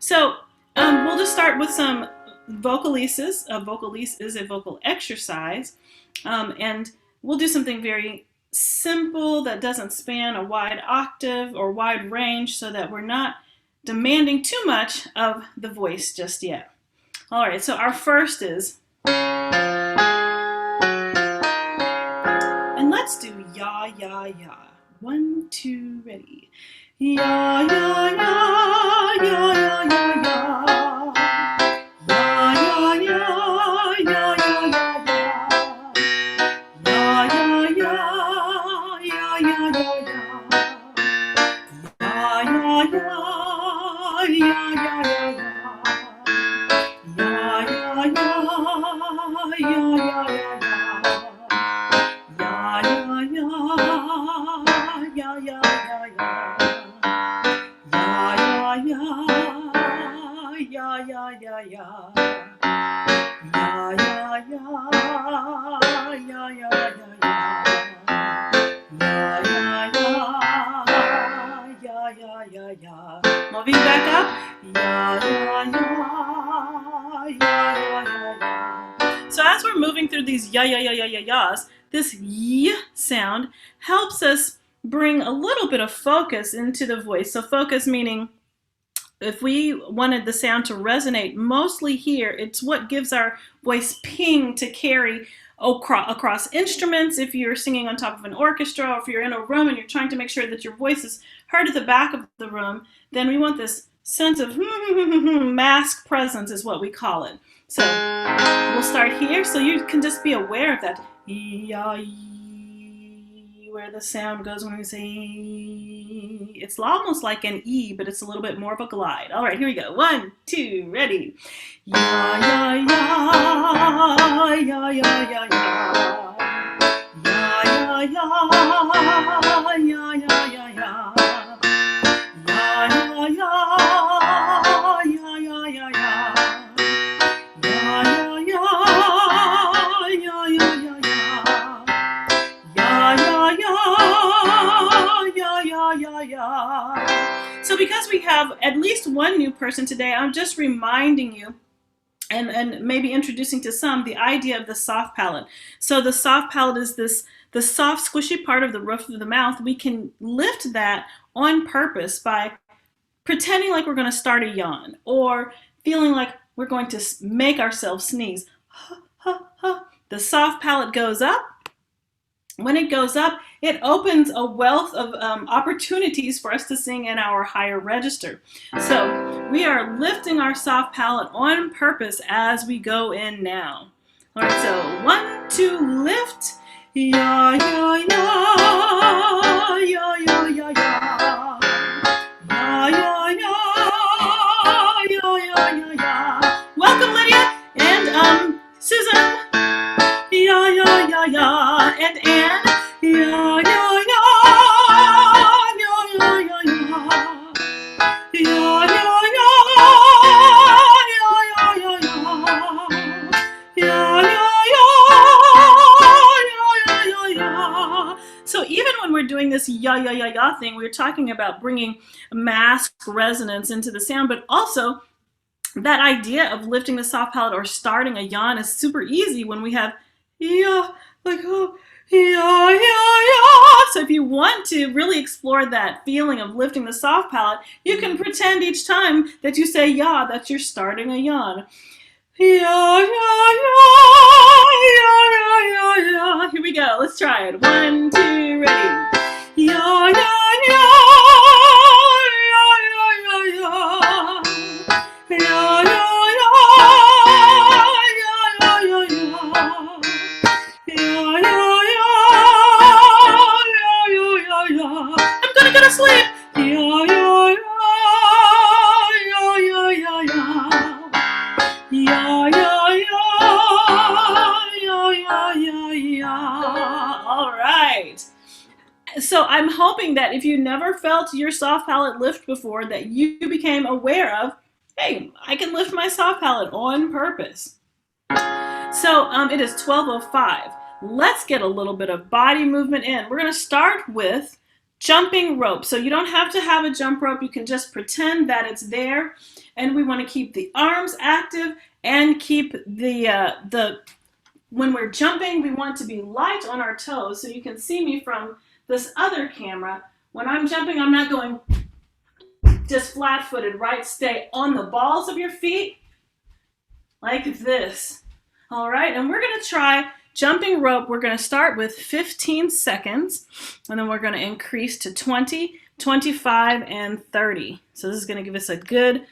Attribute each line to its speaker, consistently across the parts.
Speaker 1: So we'll just start with some vocalises. A vocalise is a vocal exercise. And we'll do something very simple that doesn't span a wide octave or wide range so that we're not demanding too much of the voice just yet. All right, so our first is, and let's do ya, ya, ya. 1, 2, ready. Ya, ya, ya, ya, ya, ya, ya. Ya, ya, ya, ya, ya, ya, ya. Ya, ya, ya, ya, ya, ya, ya. Ya, ya, ya, ya, ya, ya, ya. Ya, ya, ya, ya, ya, ya, ya. Ya, ya, ya, ya, ya, ya, ya. Ya, ya, ya, ya, ya, ya, ya. Ya, ya, ya, ya, ya, ya, ya. Ya, ya, ya, ya, ya, ya. Moving back up. Ya, ya, ya, ya, ya, ya, ya. So as we're moving through these ya, ya, ya, ya, ya, ya's, this y sound helps us bring a little bit of focus into the voice. So focus meaning if we wanted the sound to resonate mostly here, it's what gives our voice ping to carry across instruments. If you're singing on top of an orchestra, or if you're in a room and you're trying to make sure that your voice is heard at the back of the room, then we want this sense of mask presence is what we call it. So we'll start here, so you can just be aware of that where the sound goes when we say it's almost like an E, but it's a little bit more of a glide. All right, here we go. 1, 2, ready. Ya, ya, ya, ya, ya, ya, ya. Ya, ya, ya, ya, ya, ya, ya. Ya, ya, ya, ya, ya, ya, ya. So because we have at least one new person today, I'm just reminding you and maybe introducing to some the idea of the soft palate. So the soft palate is the soft squishy part of the roof of the mouth. We can lift that on purpose by pretending like we're going to start a yawn or feeling like we're going to make ourselves sneeze. The soft palate goes up. When it goes up, it opens a wealth of opportunities for us to sing in our higher register. So we are lifting our soft palate on purpose as we go in now. All right, so 1, 2, lift. Ya, ya, ya, ya, ya, ya, ya. Ya, ya, ya, ya, ya, ya, ya. Welcome, Lydia and Susan. Ya, ya, ya, ya, and Anne. Ya, ya, ya, ya, ya, ya, ya. Ya, ya, ya, ya, ya, ya, ya. Ya, ya, ya, ya, ya, ya. So even when we're doing this ya, ya, ya, ya thing, we're talking about bringing masked resonance into the sound, but also that idea of lifting the soft palate or starting a yawn is super easy when we have yeah, like oh, yeah, yeah, yeah. So if you want to really explore that feeling of lifting the soft palate, you can pretend each time that you say yeah that you're starting a yawn. Yeah, yeah, yeah, yeah, yeah, yeah. Here we go. Let's try it. 1, 2, ready. Yeah, yeah, yeah, yeah, yeah, yeah, yeah. Yeah, yeah, yeah, yeah, yeah, yeah. Yeah, yeah, yeah, yeah, yeah, yeah. I'm gonna go to sleep. Yeah, yeah, yeah, yeah, yeah, yeah. Yeah, yeah, yeah, yeah, yeah, yeah. All right. So I'm hoping that if you never felt your soft palate lift before, that you became aware of, hey, I can lift my soft palate on purpose. So it is 12:05. Let's get a little bit of body movement in. We're going to start with jumping rope. So you don't have to have a jump rope. You can just pretend that it's there. and we want to keep the arms active and keep the when we're jumping, we want to be light on our toes. So you can see me from this other camera. When I'm jumping, I'm not going just flat-footed, right? Stay on the balls of your feet like this. All right, and we're going to try jumping rope. We're going to start with 15 seconds, and then we're going to increase to 20, 25, and 30. So this is going to give us a good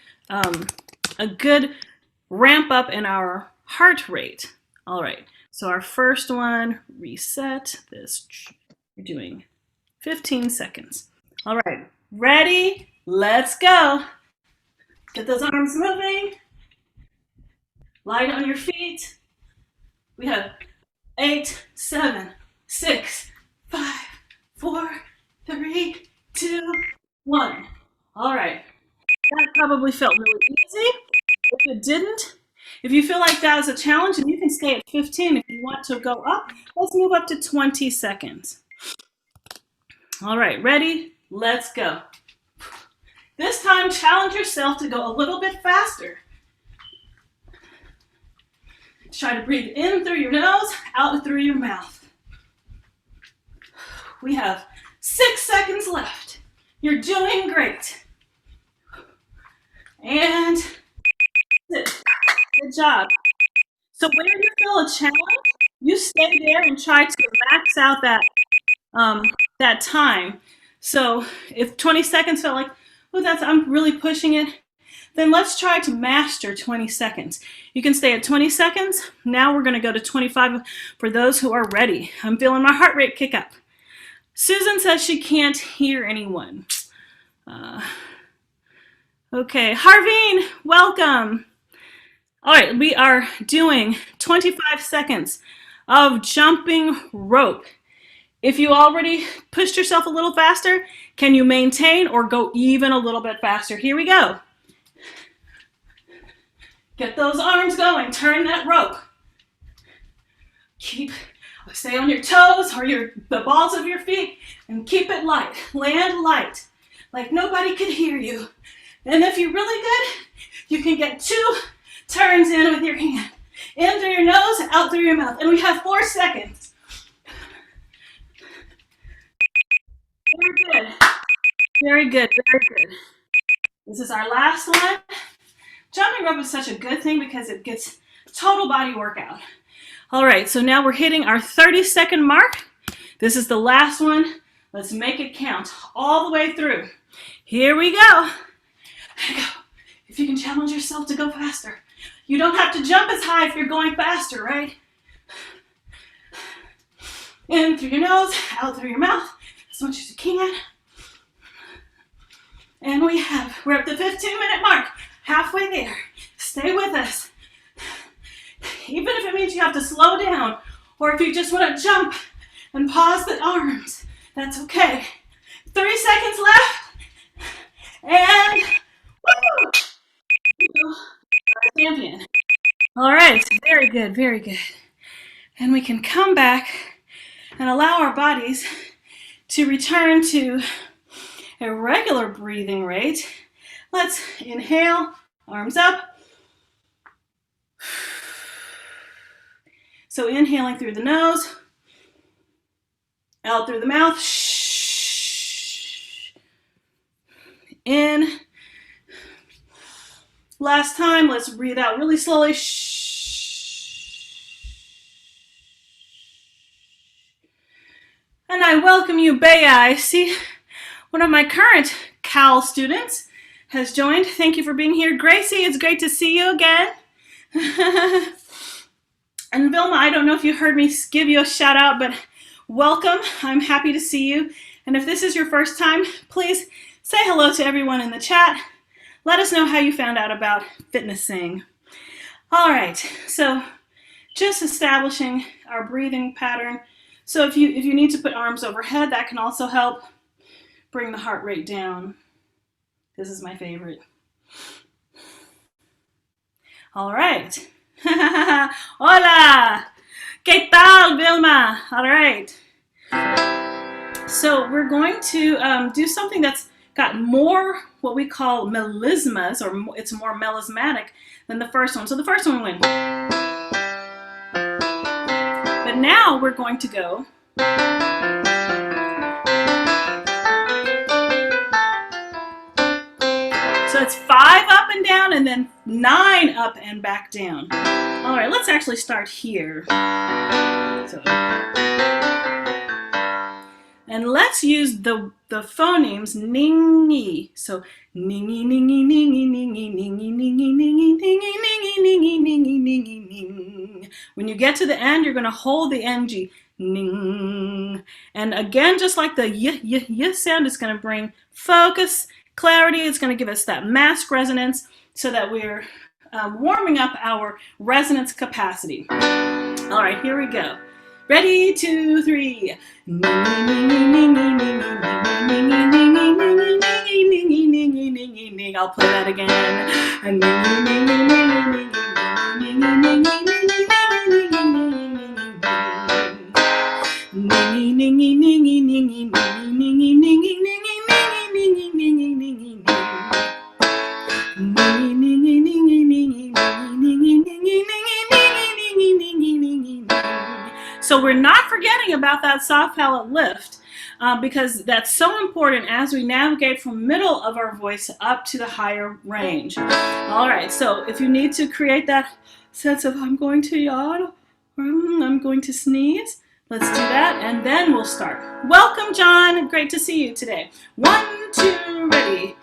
Speaker 1: ramp up in our heart rate. All right, so our first one, reset this. We're doing 15 seconds. All right, ready? Let's go. Get those arms moving. Light on your feet. We have 8, 7, 6, 5, 4, 3, 2, 1. All right. That probably felt really easy. If it didn't, if you feel like that is a challenge and you can stay at 15, if you want to go up, let's move up to 20 seconds. All right, ready? Let's go. This time, challenge yourself to go a little bit faster. Try to breathe in through your nose, out through your mouth. We have 6 seconds left. You're doing great. And good job. So where you feel a challenge, you stay there and try to max out that time. So if 20 seconds felt like, oh, I'm really pushing it, then let's try to master 20 seconds. You can stay at 20 seconds. Now we're going to go to 25 for those who are ready. I'm feeling my heart rate kick up. Susan says she can't hear anyone. Okay, Harveen, welcome. All right, we are doing 25 seconds of jumping rope. If you already pushed yourself a little faster, can you maintain or go even a little bit faster? Here we go. Get those arms going, turn that rope. Stay on your toes or the balls of your feet and keep it light. Land light, like nobody can hear you. And if you're really good, you can get 2 turns in with your hand. In through your nose, out through your mouth. And we have 4 seconds. Very good. Very good, very good. This is our last one. Jumping rope is such a good thing because it gets total body workout. All right, so now we're hitting our 30-second mark. This is the last one. Let's make it count all the way through. Here we go. If you can challenge yourself to go faster. You don't have to jump as high if you're going faster, right? In through your nose, out through your mouth, as much as you can. And we're at the 15-minute mark, halfway there. Stay with us. Even if it means you have to slow down, or if you just want to jump and pause the arms, that's okay. 3 seconds left, and woo! Our champion. All right, very good, very good. And we can come back and allow our bodies to return to a regular breathing rate. Let's inhale, arms up. So inhaling through the nose, out through the mouth. In. Last time, let's breathe out really slowly. And I welcome you, Bea. I see one of my current Cal students has joined. Thank you for being here. Gracie, it's great to see you again. And Vilma, I don't know if you heard me give you a shout out, but welcome. I'm happy to see you. And if this is your first time, please say hello to everyone in the chat. Let us know how you found out about FitnesSing. All right, so just establishing our breathing pattern. So if you need to put arms overhead, that can also help bring the heart rate down. This is my favorite. All right. Hola. ¿Qué tal, Vilma? All right. So we're going to do something that's got more what we call melismas, or it's more melismatic than the first one. So the first one went. But now we're going to go. So it's 5 up and down, and then 9 up and back down. All right, let's actually start here. So, and let's use the phonemes ningy. So ningy, ningy, ningy, ningy, ningy, ningy, ningy, ningy, ningy, ningy, ningy, ningy, ning. When you get to the end, you're going to hold the ng. Ning. And again, just like the y sound, it's going to bring focus, clarity. It's going to give us that mask resonance so that we're warming up our resonance capacity. All right, here we go. Ready, 2, 3. I'll play that again. So we're not forgetting about that soft palate lift because that's so important as we navigate from middle of our voice up to the higher range. All right, so if you need to create that sense of I'm going to yawn or I'm going to sneeze, let's do that and then we'll start. Welcome, John. Great to see you today. 1, 2, ready.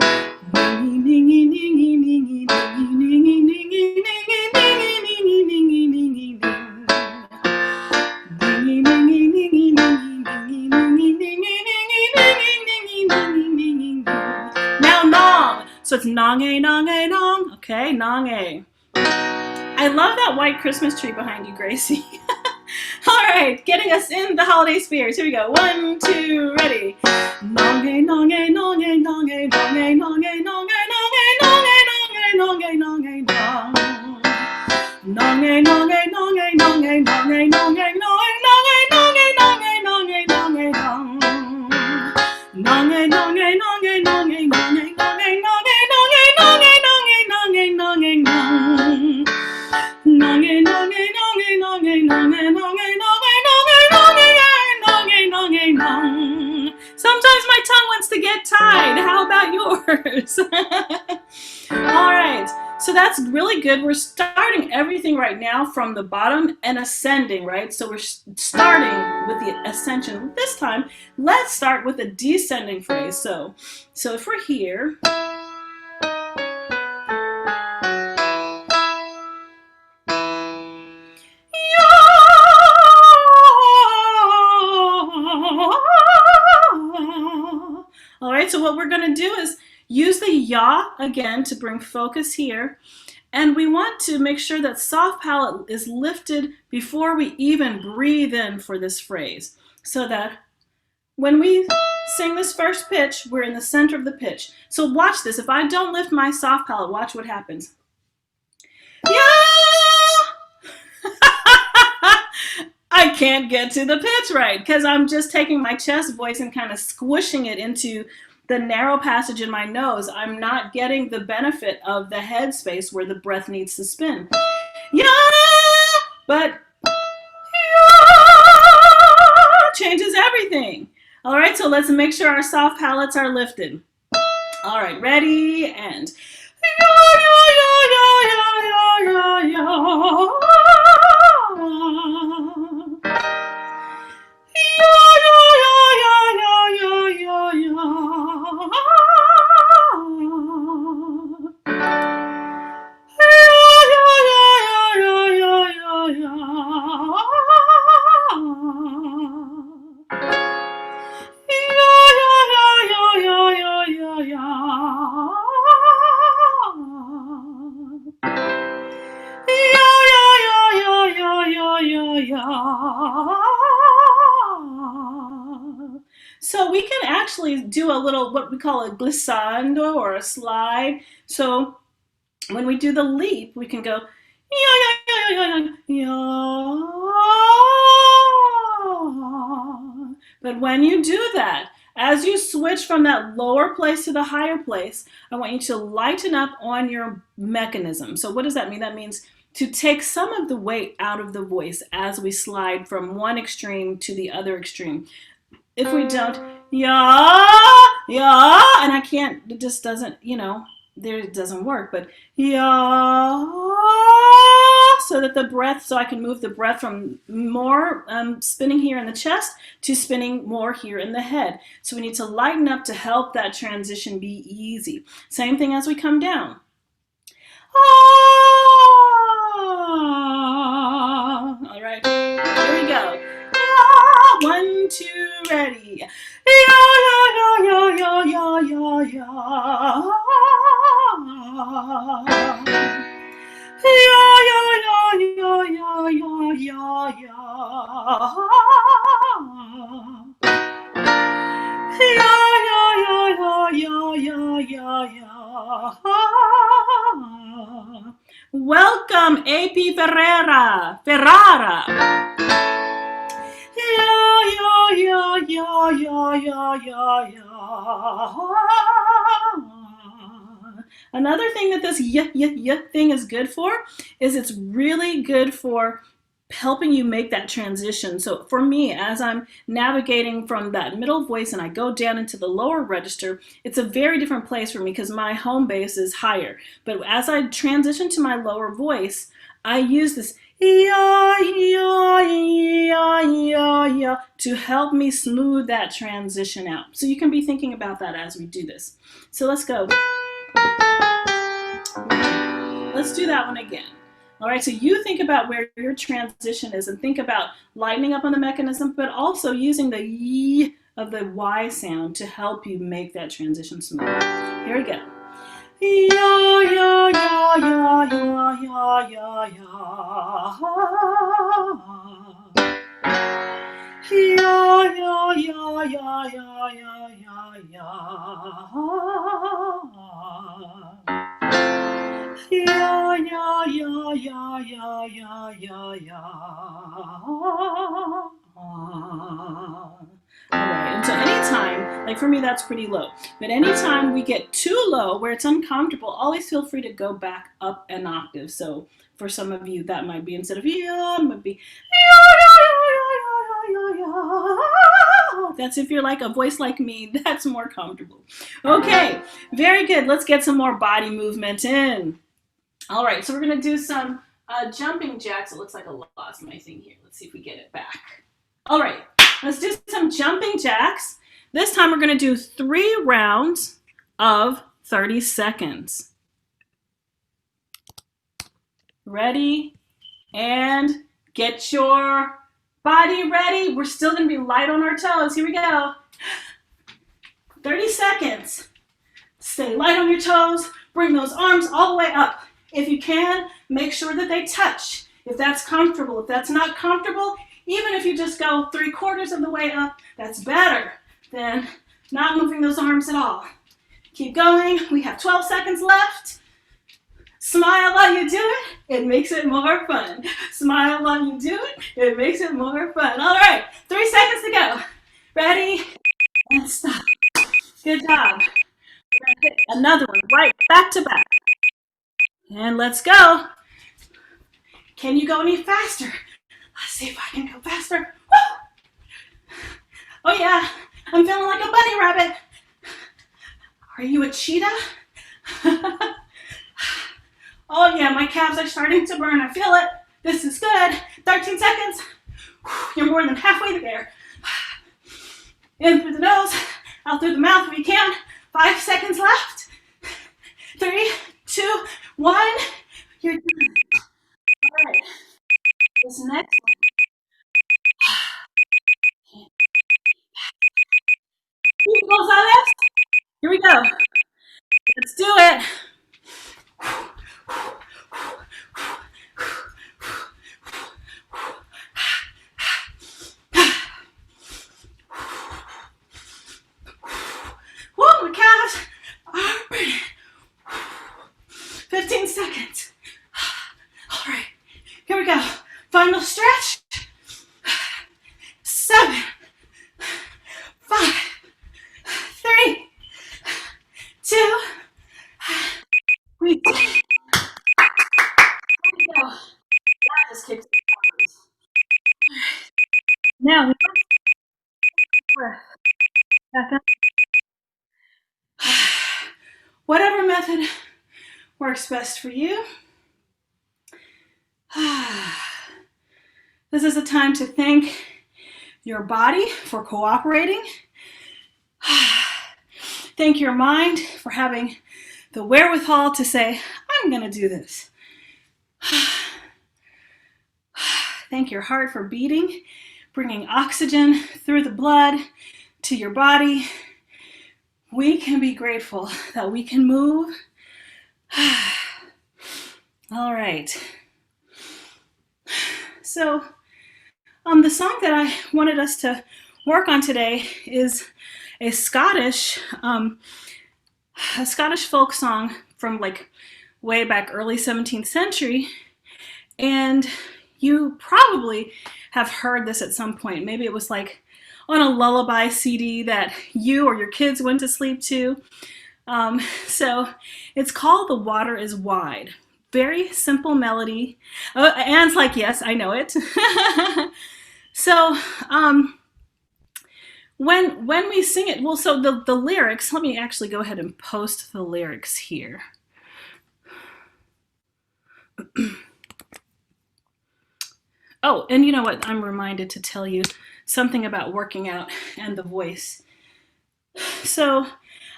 Speaker 1: Now nong. So it's nong-a, nong-a, nong. Okay, nong-a. I love that white Christmas tree behind you, Gracie. All right, getting us in the holiday spirits. Here we go. 1, 2, ready. Nong-a, nong-a, nong-a, nong-a, nong-a, nong-a, nong-a, nong-a, nong-a, nong-a, nong-a, nong. Nong-a, nong-a, nong-a, nong-a, nong-a, nong-a, nong-a, nong-a, nong-a, nong-a, nong-a, nong. Nong-a, nong-a, nong-a, nong-a, nong-a, nong-a, nong-a, nong-a, nong-a, nong-a, nong-a, nong. Nong-a, nong-a, nong-a, nong-a, nong-a, nong-a, nong-a, nong-a, nong-a, nong. Sometimes my tongue wants to get tied. How about yours? All right, so that's really good. We're starting everything right now from the bottom and ascending, right? So we're starting with the ascension. This time, let's start with a descending phrase. So if we're here, all right, so what we're going to do is use the ya again to bring focus here. And we want to make sure that soft palate is lifted before we even breathe in for this phrase. So that when we sing this first pitch, we're in the center of the pitch. So watch this. If I don't lift my soft palate, watch what happens. Yeah! I can't get to the pitch right because I'm just taking my chest voice and kind of squishing it into the narrow passage in my nose. I'm not getting the benefit of the head space where the breath needs to spin. Yeah, but yeah changes everything. All right, so let's make sure our soft palates are lifted. All right, ready and So we can actually do a little, what we call a glissando or a slide. So when we do the leap, we can go, but when you do that, As you switch from that lower place to the higher place, I want you to lighten up on your mechanism. So what does that mean? That means to take some of the weight out of the voice as we slide from one extreme to the other extreme. If we don't, yeah, yeah, and I can't, it just doesn't, it doesn't work, but yeah, so that the breath, so I can move the breath from more spinning here in the chest to spinning more here in the head. So we need to lighten up to help that transition be easy. Same thing as we come down. All right, here we go. 1, 2, ready. Welcome, AP Ferrara. Another thing that this thing is good for is it's really good for helping you make that transition. So for me, as I'm navigating from that middle voice and I go down into the lower register, it's a very different place for me because my home base is higher. But as I transition to my lower voice, I use this to help me smooth that transition out. So you can be thinking about that as we do this. So let's go. Let's do that one again. All right, so you think about where your transition is and think about lightening up on the mechanism, but also using the Y of the Y sound to help you make that transition smooth. Here we go. Ya, ya, ya, ya, ya, ya, ya, ya. Ya, ya, ya, ya, ya, ya, ya, ya, ya, ya, ya, ya, ya, ya. All right, and so anytime, like for me, that's pretty low. But anytime we get too low where it's uncomfortable, always feel free to go back up an octave. So for some of you, that might be instead of yeah, it might be that's if you're like a voice like me, that's more comfortable. Okay, very good. Let's get some more body movement in. All right, so we're gonna do some jumping jacks. It looks like I lost my thing here. Let's see if we get it back. All right, let's do some jumping jacks. This time we're gonna do 3 rounds of 30 seconds. Ready? And get your body ready. We're still gonna be light on our toes. Here we go. 30 seconds. Stay light on your toes. Bring those arms all the way up. If you can, make sure that they touch. If that's comfortable. If that's not comfortable, even if you just go 3/4 of the way up, that's better than not moving those arms at all. Keep going. We have 12 seconds left. Smile while you do it. It makes it more fun. Smile while you do it. It makes it more fun. All right, 3 seconds to go. Ready? And stop. Good job. We're gonna hit another one right back to back. And let's go. Can you go any faster? Let's see if I can go faster. Woo! Oh yeah, I'm feeling like a bunny rabbit. Are you a cheetah? Oh yeah, my calves are starting to burn. I feel it. This is good. 13 seconds. You're more than halfway there. In through the nose, out through the mouth if you can. 5 seconds left. 3, 2, 1. You're done. All right. This next one. Gonzalez. Here we go. Let's do it. Woo, my calves are burning. 15 seconds. All right, here we go. Final stretch. 7, 5, Whatever method works best for you. This is a time to thank your body for cooperating. Thank your mind for having the wherewithal to say, I'm going to do this. Thank your heart for beating, bringing oxygen through the blood to your body. We can be grateful that we can move. All right. So, the song that I wanted us to work on today is a Scottish folk song from like way back early 17th century. And you probably have heard this at some point. Maybe it was like on a lullaby CD that you or your kids went to sleep to. So it's called The Water is Wide. Very simple melody. Anne's like, yes, I know it. So when we sing it, well, so the lyrics, let me actually go ahead and post the lyrics here. Oh, and you know what? I'm reminded to tell you something about working out and the voice. So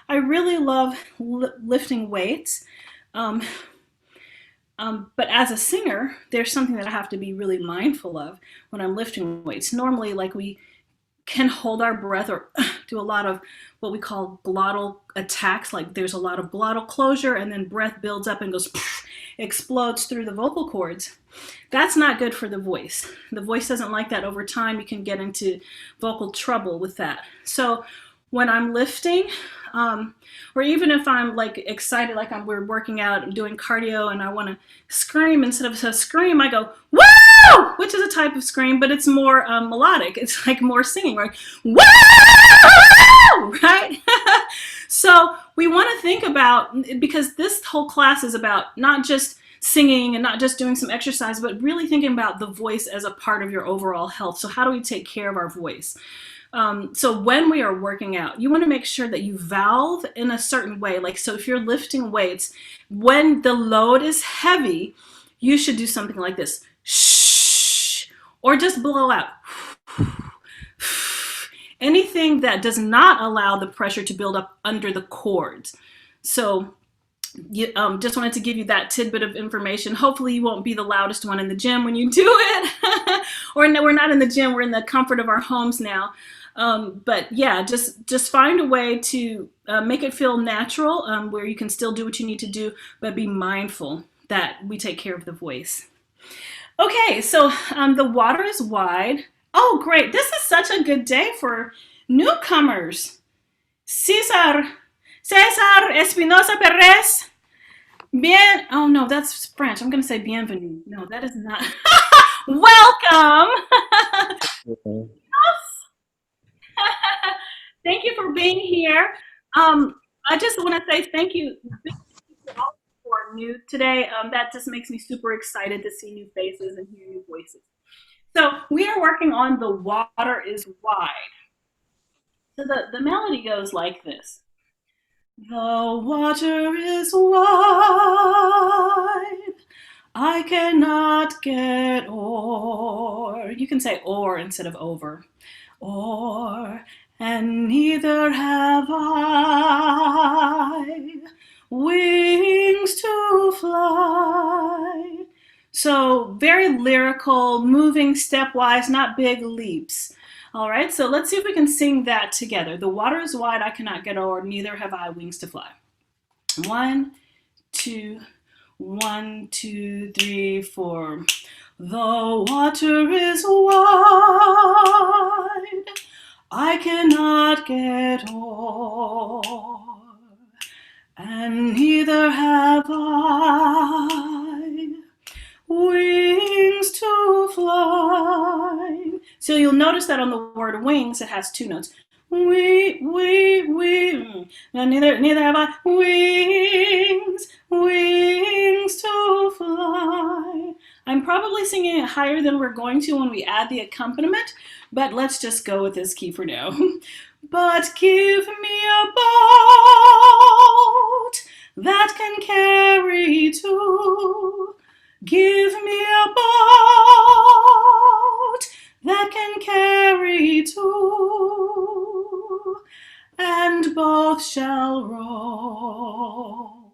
Speaker 1: I really love lifting weights. But as a singer, there's something that I have to be really mindful of when I'm lifting weights. Normally, like we can hold our breath or do a lot of what we call glottal attacks. Like there's a lot of glottal closure and then breath builds up and goes, explodes through the vocal cords. That's not good for the voice. The voice doesn't like that. Over time, you can get into vocal trouble with that. So when I'm lifting, or even if I'm like excited, like we're working out, I'm doing cardio and I want to scream, instead of a scream, I go, woo, which is a type of scream, but it's more melodic. It's like more singing, right? Woo, right? So we want to think about, because this whole class is about not just singing and not just doing some exercise, but really thinking about the voice as a part of your overall health. So how do we take care of our voice? So when we are working out, you want to make sure that you valve in a certain way. Like, so if you're lifting weights, when the load is heavy, you should do something like this. Shh, or just blow out. Anything that does not allow the pressure to build up under the cords. So just wanted to give you that tidbit of information. Hopefully you won't be the loudest one in the gym when you do it. Or no, we're not in the gym, we're in the comfort of our homes now. But yeah, just find a way to make it feel natural, where you can still do what you need to do, but be mindful that we take care of the voice. Okay, so the water is wide. Oh, great. This is such a good day for newcomers. Cesar Espinosa Perez. Oh no, that's French. I'm going to say bienvenue. No, that is not. Welcome. Thank you for being here. I just want to say thank you to all who are new today. That just makes me super excited to see new faces and hear new voices. So we are working on The Water is Wide. So the melody goes like this. The water is wide, I cannot get o'er. You can say or instead of over. Or, and neither have I wings to fly. So very lyrical, moving stepwise, not big leaps. All right, so let's see if we can sing that together. The water is wide, I cannot get o'er, neither have I wings to fly. 1, 2, 1, 2, 3, 4. The water is wide, I cannot get o'er, and neither have I wings to fly. So you'll notice that on the word wings, it has 2 notes. We. Now neither have I wings to fly. I'm probably singing it higher than we're going to when we add the accompaniment, but let's just go with this key for now. But give me a boat that can carry two. Give me a boat that can carry two, and both shall row,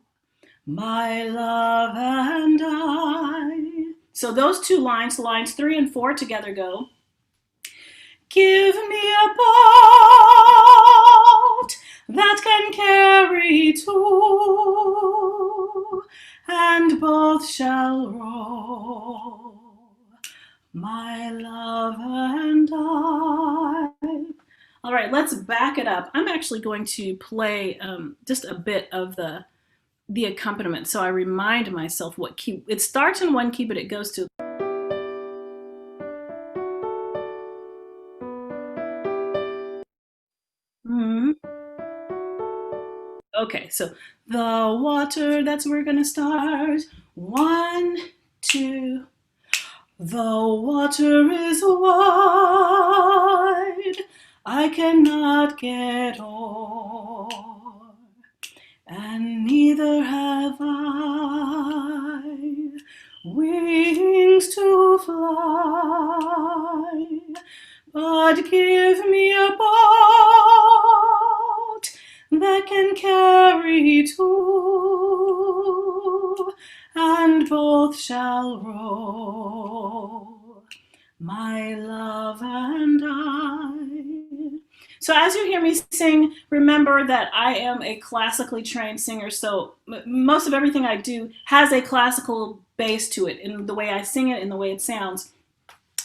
Speaker 1: my love and I. So those two lines, lines 3 and 4 together go, give me a boat that can carry two, and both shall row, my love and I. All right, let's back it up. I'm actually going to play just a bit of the accompaniment, so I remind myself what key. It starts in one key, but it goes to. Okay, so the water, that's where we're gonna start. 1, 2. The water is wide, I cannot get o'er, and neither have I wings to fly, but give me a boat that can carry two, and both shall row, my love and I. So as you hear me sing, remember that I am a classically trained singer, so most of everything I do has a classical base to it in the way I sing it, in the way it sounds.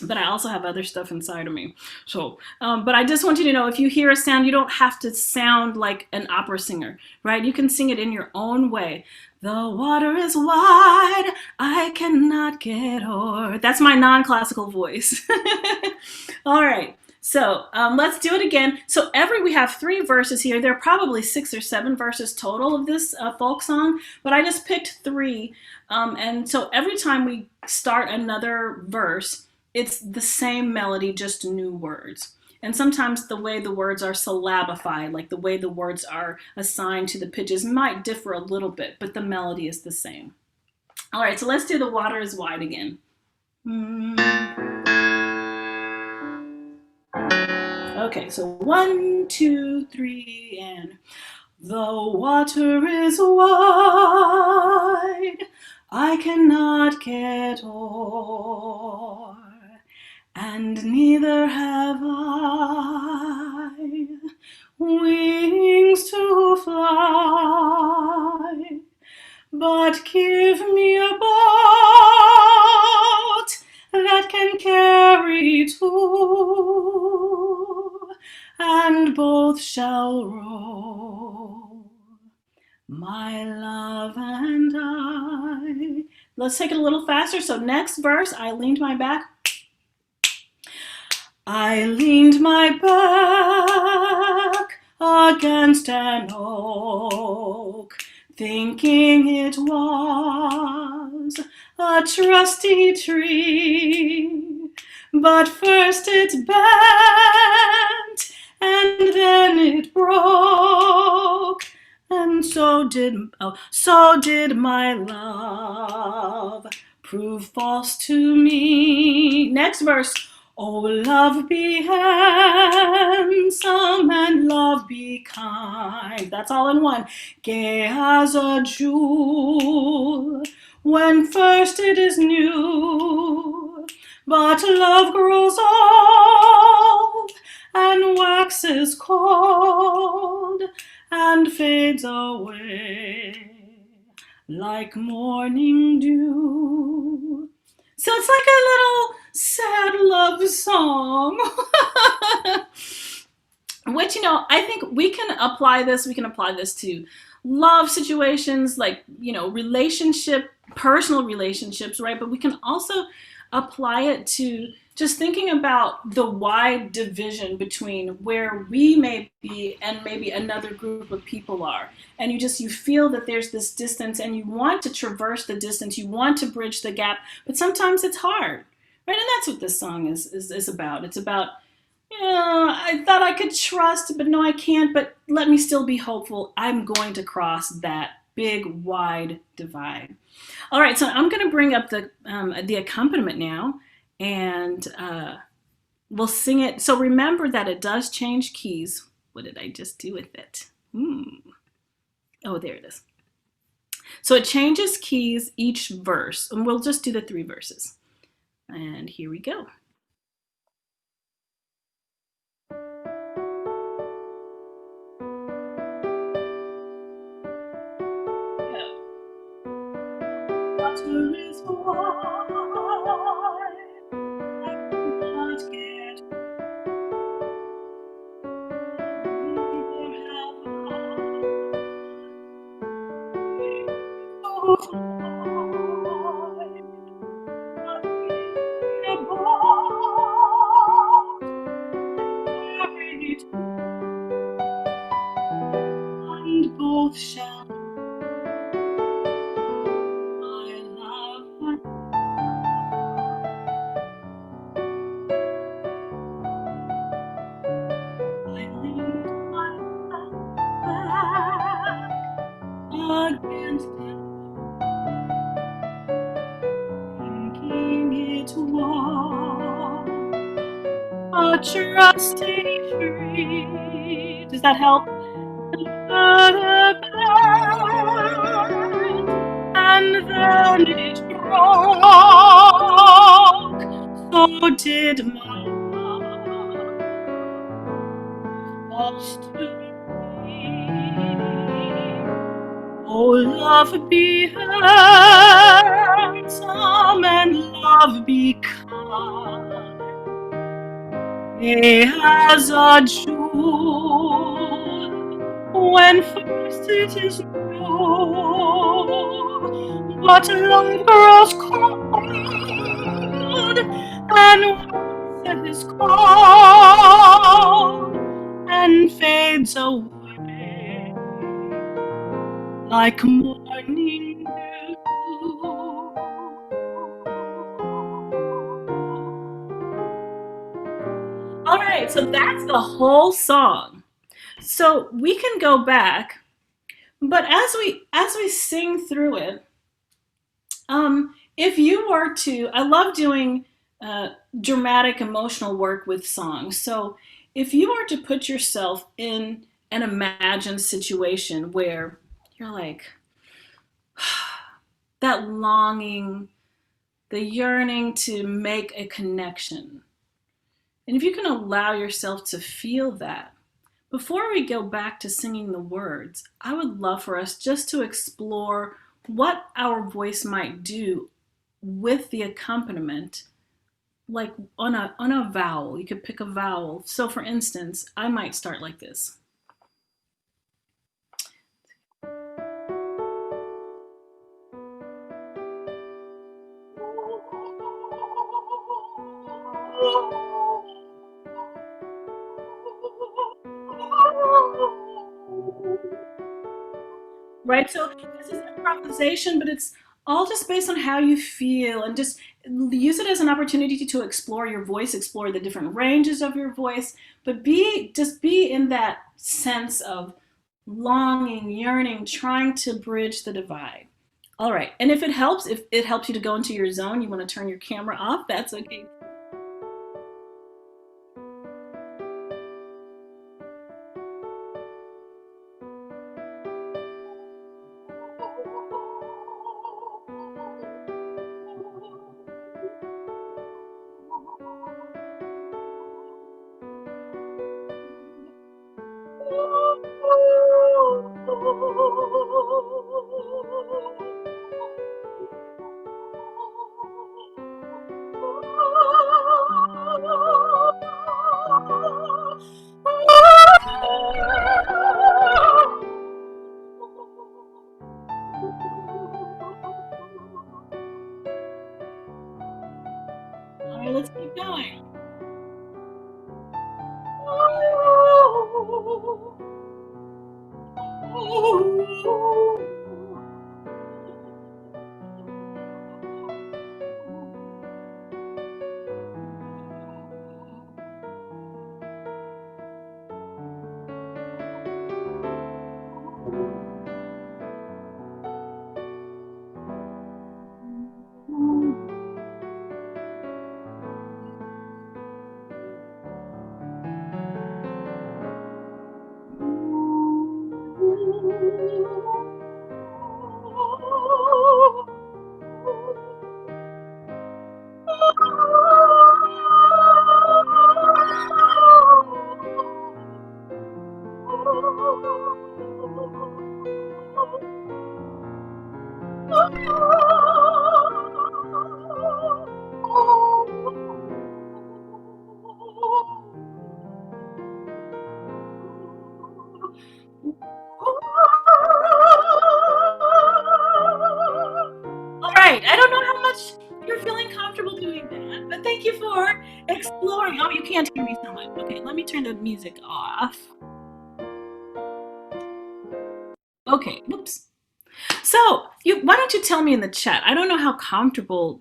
Speaker 1: But I also have other stuff inside of me. So, but I just want you to know, if you hear a sound, you don't have to sound like an opera singer, right? You can sing it in your own way. The water is wide, I cannot get o'er. That's my non-classical voice. All right, so let's do it again. So we have 3 verses here. There are probably 6 or 7 verses total of this folk song, but I just picked 3. And so every time we start another verse, it's the same melody, just new words. And sometimes the way the words are syllabified, like the way the words are assigned to the pitches, might differ a little bit, but the melody is the same. All right, so let's do the water is wide again. Okay, so 1, 2, 3, and the water is wide, I cannot get o'er, and neither have I wings to fly, but give me a boat that can carry two, and both shall row, my love and I. Let's take it a little faster. So next verse, I leaned my back. I leaned my back against an oak, thinking it was a trusty tree, but first it bent and then it broke, and so did my love prove false to me. Next verse. Oh, love be handsome and love be kind. That's all in one. Gay as a jewel when first it is new, but love grows old and waxes cold and fades away like morning dew. So it's like a little sad love song, which, I think we can apply this to love situations, like, personal relationships, right? But we can also apply it to just thinking about the wide division between where we may be and maybe another group of people are. And you feel that there's this distance and you want to traverse the distance, you want to bridge the gap, but sometimes it's hard, right? And that's what this song is about. It's about, I thought I could trust, but no, I can't. But let me still be hopeful. I'm going to cross that big, wide divide. All right, so I'm going to bring up the accompaniment now, and we'll sing it. So remember that it does change keys. What did I just do with it? Oh, there it is. So it changes keys each verse, and we'll just do the 3 verses. And here we go. Water is wide, I cannot get neither have I so wide, not about married, and both shall I love her. I leaned my back against it, thinking it was a trusty tree. Does that help? And then it broke. So did my love false to me. Oh, love be handsome and love be kind. It has a jewel when first it is new, but love grows cold, and once it is cold and fades away like morning dew. All right, so that's the whole song. So we can go back, but as we sing through it, if you were to, I love doing dramatic emotional work with songs. So if you were to put yourself in an imagined situation where you're like that longing, the yearning to make a connection, and if you can allow yourself to feel that, before we go back to singing the words, I would love for us just to explore what our voice might do with the accompaniment, like on a vowel. You could pick a vowel. So for instance, I might start like this. Right? So this is improvisation, but it's all just based on how you feel, and just use it as an opportunity to explore your voice, explore the different ranges of your voice, but be in that sense of longing, yearning, trying to bridge the divide. All right. And if it helps you to go into your zone, you want to turn your camera off, that's okay. All right, let's keep going. All right, I don't know how much you're feeling comfortable doing that, but thank you for exploring. Oh, you can't hear me so much. Okay, let me turn the music off. Okay, whoops. So, why don't you tell me in the chat? I don't know how comfortable,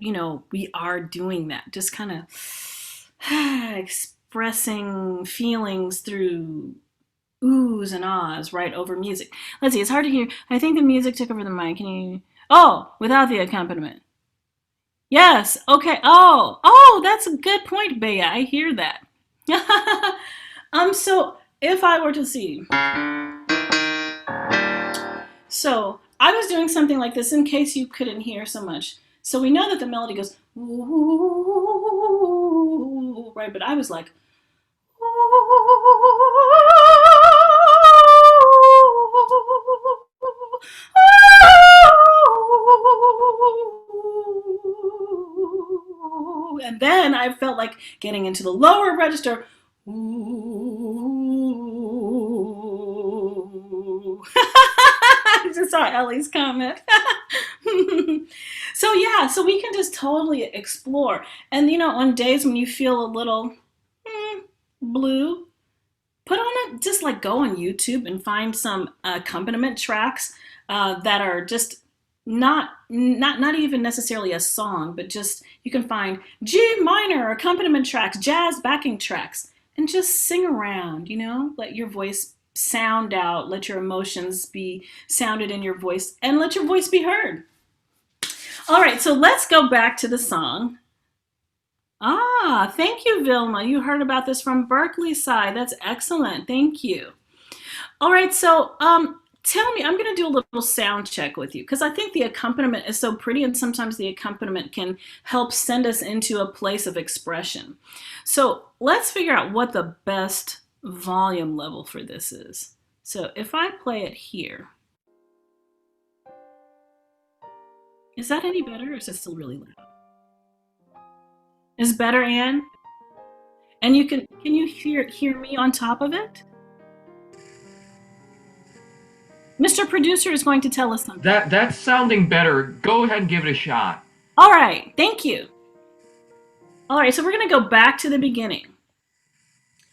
Speaker 1: we are doing that. Just kind of expressing feelings through oohs and ahs right over music. Let's see, it's hard to hear. I think the music took over the mic. Can you? Oh, without the accompaniment. Yes. Okay. Oh, that's a good point, Bea. I hear that. So if I were to see, so I was doing something like this in case you couldn't hear so much. So we know that the melody goes ooh, right? But I was like, and then I felt like getting into the lower register. I just saw Ellie's comment. So we can just totally explore. And on days when you feel a little blue, put on it, just like go on YouTube and find some accompaniment tracks that are just not even necessarily a song, but just you can find G minor accompaniment tracks, jazz backing tracks, and just sing around, let your voice sound out, let your emotions be sounded in your voice, and let your voice be heard. All right, so let's go back to the song. Thank you, Vilma. You heard about this from Berkeley side. That's excellent. Thank you. All right, so tell me, I'm going to do a little sound check with you because I think the accompaniment is so pretty, and sometimes the accompaniment can help send us into a place of expression. So let's figure out what the best volume level for this is. So if I play it here, is that any better, or is it still really loud? Is better, Anne? And can you hear me on top of it? Mr. Producer is going to tell us something.
Speaker 2: That's sounding better. Go ahead and give it a shot.
Speaker 1: All right, thank you. All right, so we're going to go back to the beginning.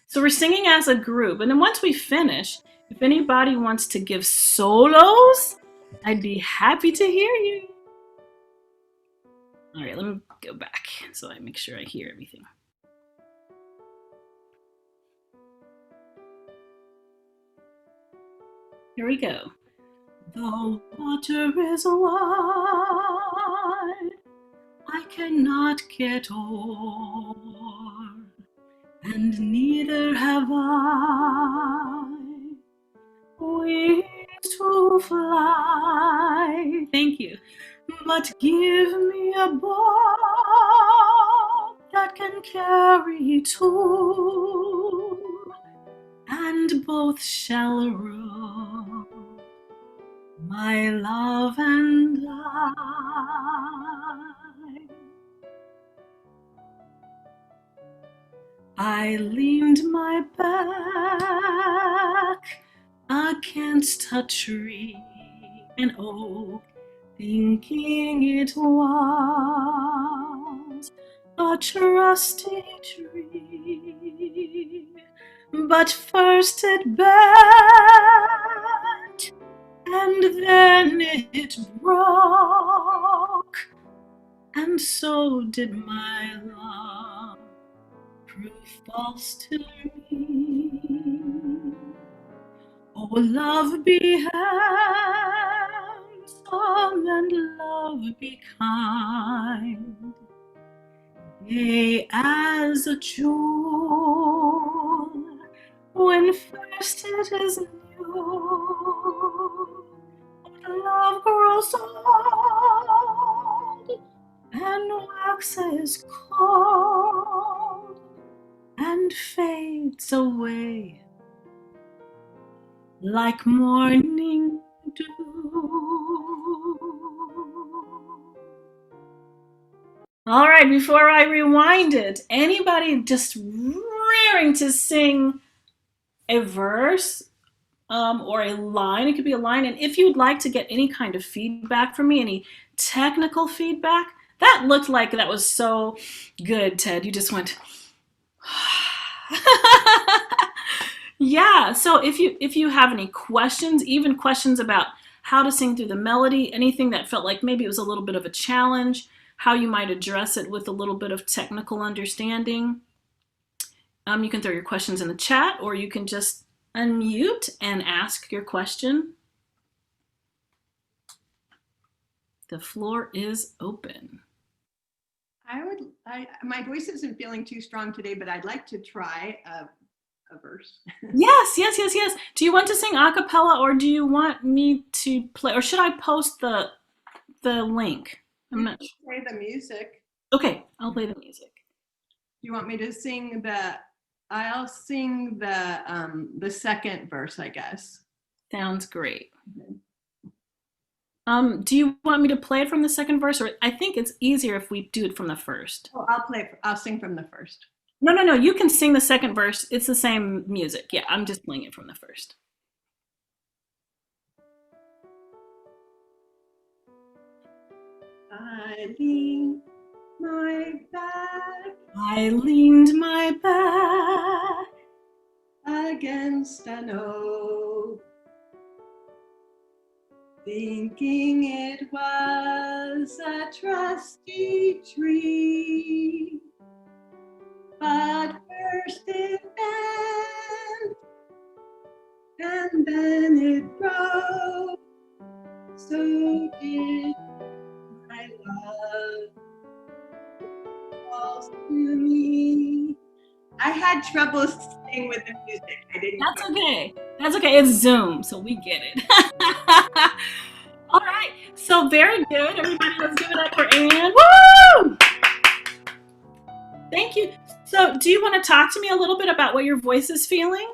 Speaker 1: So we're singing as a group, and then once we finish, if anybody wants to give solos, I'd be happy to hear you. All right, let me go back so I make sure I hear everything. Here we go. The water is wide, I cannot get o'er, and neither have I wings to fly. Thank you. But give me a boat that can carry two, and both shall row, my love and I leaned my back against a tree, an oak, thinking it was a trusty tree. But first it bent, and then it broke, and so did my love prove false to me. Oh, love be handsome and love be kind, gay as a jewel when first it is new, grows old and waxes cold and fades away like morning dew. All right, before I rewind it, anybody just raring to sing a verse or a line? It could be a line. And if you'd like to get any kind of feedback from me, any technical feedback, that looked like that was so good, Ted. You just went, yeah. So if you have any questions, even questions about how to sing through the melody, anything that felt like maybe it was a little bit of a challenge, how you might address it with a little bit of technical understanding, you can throw your questions in the chat, or you can just unmute and ask your question. The floor is open.
Speaker 3: My voice isn't feeling too strong today, but I'd like to try a verse.
Speaker 1: Yes. Do you want to sing a cappella, or do you want me to play, or should I post the link? I'm not sure.
Speaker 3: Play the music.
Speaker 1: Okay, I'll play the music.
Speaker 3: Do you want me to sing I'll sing the second verse, I guess.
Speaker 1: Sounds great. Do you want me to play it from the second verse, or I think it's easier if we do it from the first?
Speaker 3: Oh, I'll sing from the first.
Speaker 1: No. You can sing the second verse. It's the same music. Yeah, I'm just playing it from the first.
Speaker 3: I leaned my back.
Speaker 1: I leaned my back
Speaker 3: against an oak, thinking it was a trusty tree. But first it bent, and then it broke. So did my love falls to me. I had trouble staying with the music.
Speaker 1: That's okay. That's okay. It's Zoom, so we get it. All right. So very good. Everybody, let's give it up for Anne. Woo! Thank you. So do you want to talk to me a little bit about what your voice is feeling?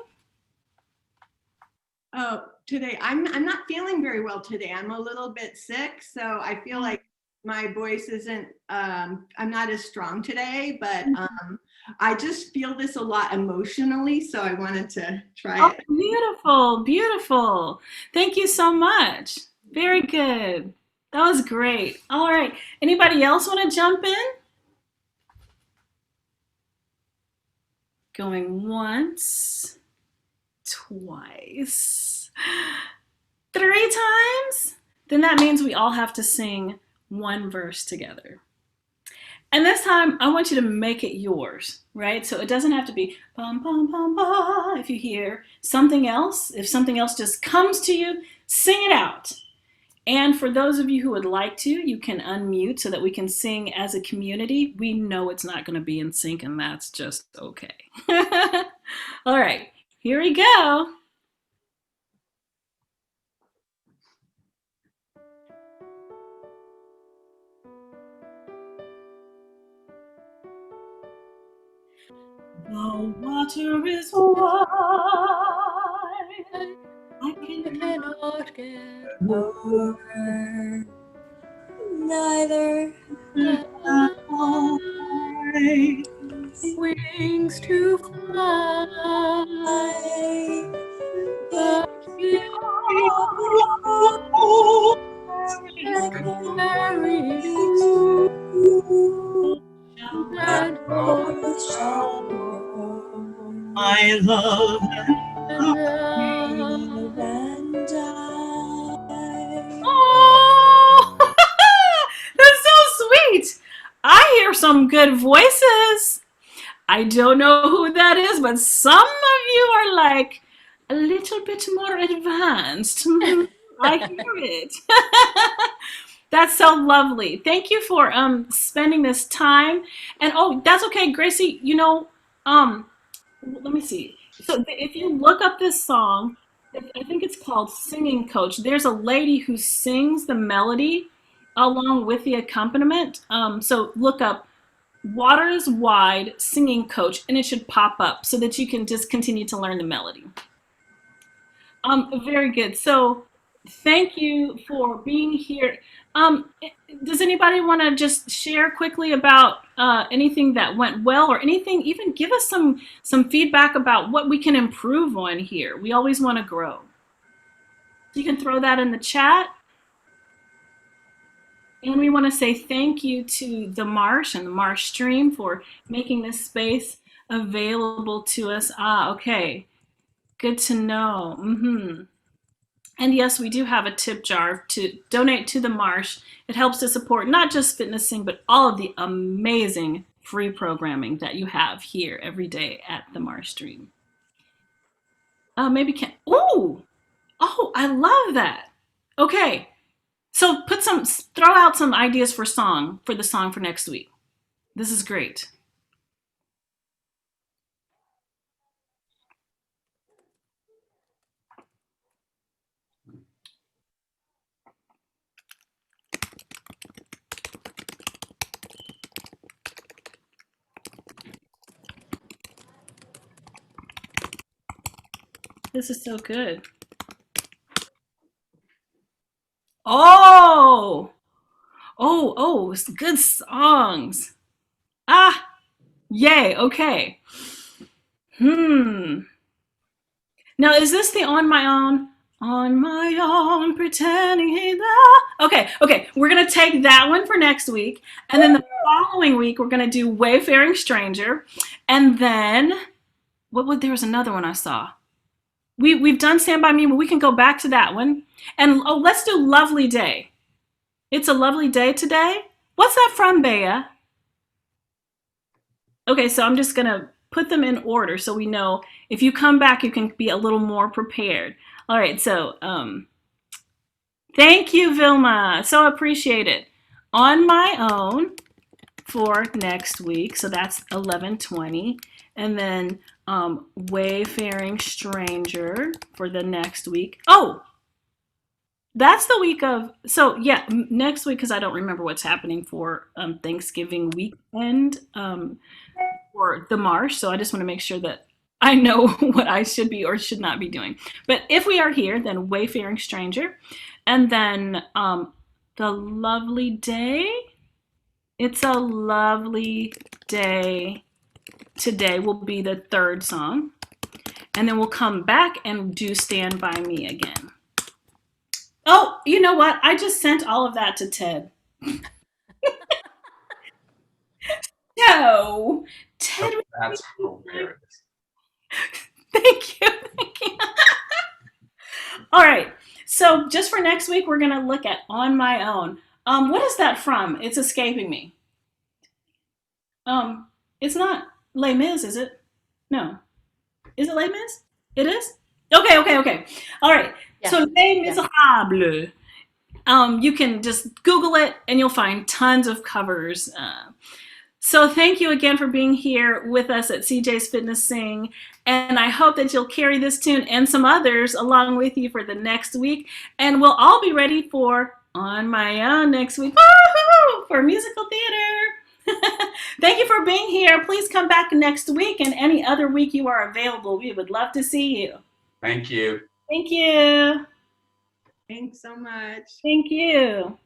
Speaker 3: Oh, today I'm not feeling very well today. I'm a little bit sick, so I feel like my voice isn't I'm not as strong today, but I just feel this a lot emotionally, so I wanted to try it.
Speaker 1: Beautiful. Thank you so much. Very good. That was great. All right. Anybody else want to jump in? Going once, twice, 3 times? Then that means we all have to sing one verse together. And this time, I want you to make it yours, right? So it doesn't have to be bum, bum, bum, bum. If you hear something else, if something else just comes to you, sing it out. And for those of you who would like to, you can unmute so that we can sing as a community. We know it's not going to be in sync, and that's just okay. All right, here we go. The water is wide, I cannot get over, neither have I wings to fly, but you carry and my love and I. Oh, that's so sweet. I hear some good voices. I don't know who that is, but some of you are like a little bit more advanced. I hear it. That's so lovely. Thank you for spending this time. And oh, that's okay, Gracie. You know, let me see. So if you look up this song, I think it's called Singing Coach. There's a lady who sings the melody along with the accompaniment. So look up Water is Wide Singing Coach, and it should pop up so that you can just continue to learn the melody. Very good. So thank you for being here. Um, does anybody want to just share quickly about anything that went well, or anything? Even give us some feedback about what we can improve on here. We always want to grow. You can throw that in the chat. And we want to say thank you to the Marsh and the Marsh Stream for making this space available to us. Ah, okay. Good to know. And yes, we do have a tip jar to donate to the Marsh. It helps to support not just FitnesSing, but all of the amazing free programming that you have here every day at the Marsh Stream. Maybe can. Oh, I love that. Okay, so throw out some ideas for the song for next week. This is great. This is so good. Oh, good songs. Ah, yay. Okay. Now, is this the On My Own? On my own, pretending he's okay. We're gonna take that one for next week, and then the following week we're gonna do Wayfaring Stranger, and then there was another one I saw. We've done Stand By Me, but we can go back to that one, and let's do Lovely Day. It's a lovely day today. What's that from, Bea? Okay, so I'm just gonna put them in order so we know if you come back, you can be a little more prepared. All right, so thank you, Vilma. So appreciate it. On My Own for next week, so that's 11:20, and then Wayfaring Stranger for the next week. Oh, that's the week of, so yeah, next week, because I don't remember what's happening for Thanksgiving weekend for the Marsh, so I just want to make sure that I know what I should be or should not be doing. But if we are here, then Wayfaring Stranger, and then The Lovely Day. It's a Lovely Day today will be the third song, and then we'll come back and do Stand By Me again. Oh, you know what? I just sent all of that to Ted. No, Ted.
Speaker 2: That's hilarious.
Speaker 1: Thank you. All right. So just for next week, we're gonna look at On My Own. What is that from? It's escaping me. It's not Les Mis, is it? No. Is it Les Mis? It is? Okay. All right. Yeah. So Les Miserables. You can just Google it and you'll find tons of covers. So thank you again for being here with us at CJ's FitnesSing. And I hope that you'll carry this tune and some others along with you for the next week. And we'll all be ready for On My Own next week. Woo-hoo! For musical theater. Thank you for being here. Please come back next week and any other week you are available. We would love to see you.
Speaker 2: Thank you.
Speaker 1: Thank you.
Speaker 3: Thanks so much.
Speaker 1: Thank you.